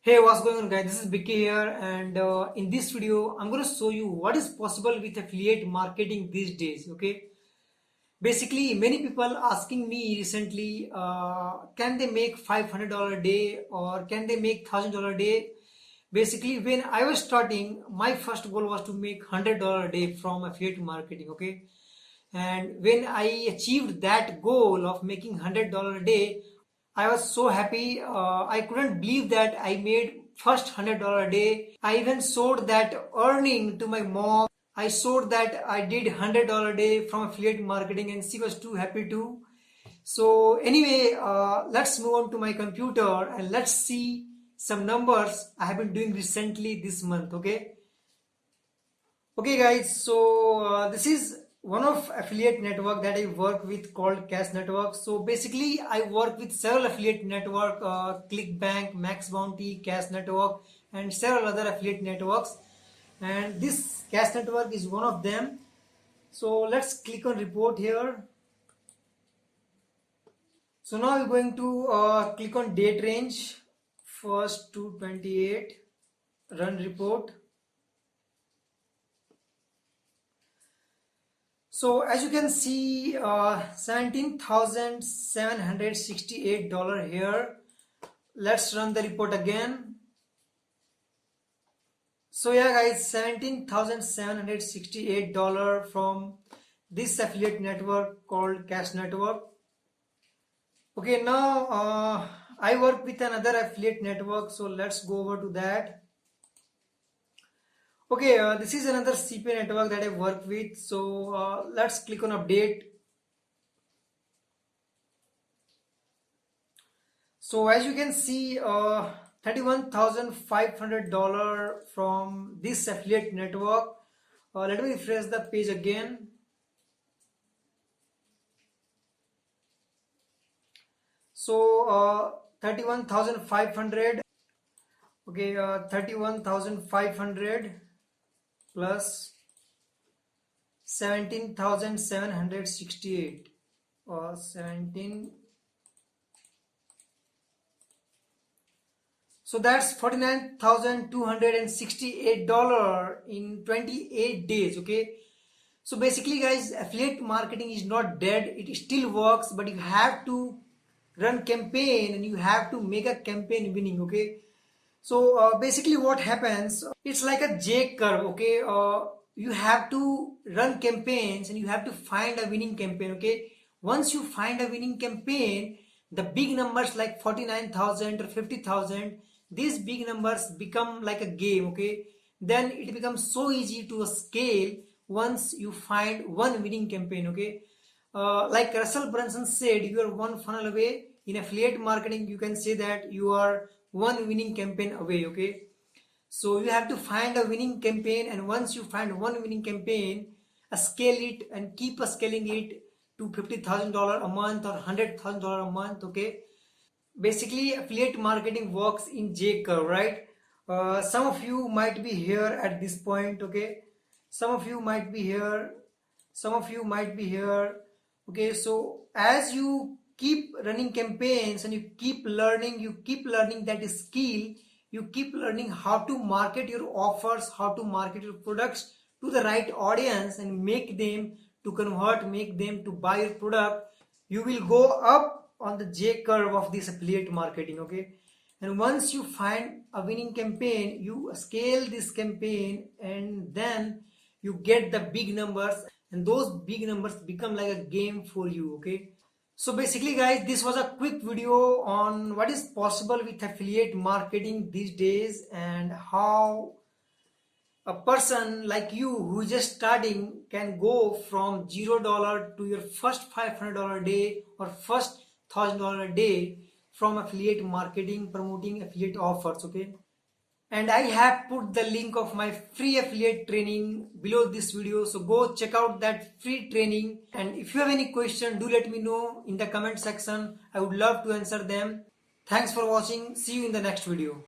Hey, what's going on guys? This is Vicky here, and in this video I'm going to show you what is possible with affiliate marketing these days. Okay, basically many people asking me recently, can they make $500 a day or can they make $1,000 a day? Basically, when I was starting, my first goal was to make $100 a day from affiliate marketing. Okay, and when I achieved that goal of making $100 a day, I was so happy. I couldn't believe that I made first $100 a day. I even showed that earning to my mom. I showed that I did $100 a day from affiliate marketing, and she was too happy too. So anyway, let's move on to my computer and let's see some numbers I have been doing recently this month. Okay guys, so this is one of affiliate network that I work with called Cash Network. So basically I work with several affiliate network, ClickBank, Max Bounty, Cash Network and several other affiliate networks, and this Cash Network is one of them. So let's click on report here. So now we're going to click on date range, 1st to 28, run report. So as you can see, $17,768 here. Let's run the report again. So yeah guys, $17,768 from this affiliate network called Cash Network. Okay, now I work with another affiliate network, so let's go over to that. Okay, this is another CPA network that I work with. So let's click on update. So as you can see, $31,500 from this affiliate network. Let me refresh the page again. So 31,500. Okay, 31,500 plus 17,768 or 17. So that's $49,268 in 28 days. Okay. So basically guys, affiliate marketing is not dead. It still works, but you have to run campaign and you have to make a campaign winning. Okay. So basically what happens, it's like a J curve. Okay. You have to run campaigns and you have to find a winning campaign. Okay. Once you find a winning campaign, the big numbers like 49,000 or 50,000, these big numbers become like a game. Okay. Then it becomes so easy to scale once you find one winning campaign. Okay. Like Russell Brunson said, you are one funnel away. In affiliate marketing, you can say that you are one winning campaign away. Okay. So you have to find a winning campaign, and once you find one winning campaign, scale it and keep scaling it to $50,000 a month or $100,000 a month. Okay. Basically, affiliate marketing works in J curve, right? Some of you might be here at this point. Okay. Some of you might be here. Some of you might be here. Okay. So as you keep running campaigns and you keep learning that skill, you keep learning how to market your offers, how to market your products to the right audience and make them to convert, make them to buy your product. You will go up on the J curve of this affiliate marketing. Okay. And once you find a winning campaign, you scale this campaign and then you get the big numbers, and those big numbers become like a game for you. Okay. So basically guys, this was a quick video on what is possible with affiliate marketing these days and how a person like you who is just starting can go from $0 to your first $500 a day or first $1,000 a day from affiliate marketing, promoting affiliate offers. Okay. And I have put the link of my free affiliate training below this video, so go check out that free training. And if you have any question, do let me know in the comment section. I would love to answer them. Thanks for watching. See you in the next video.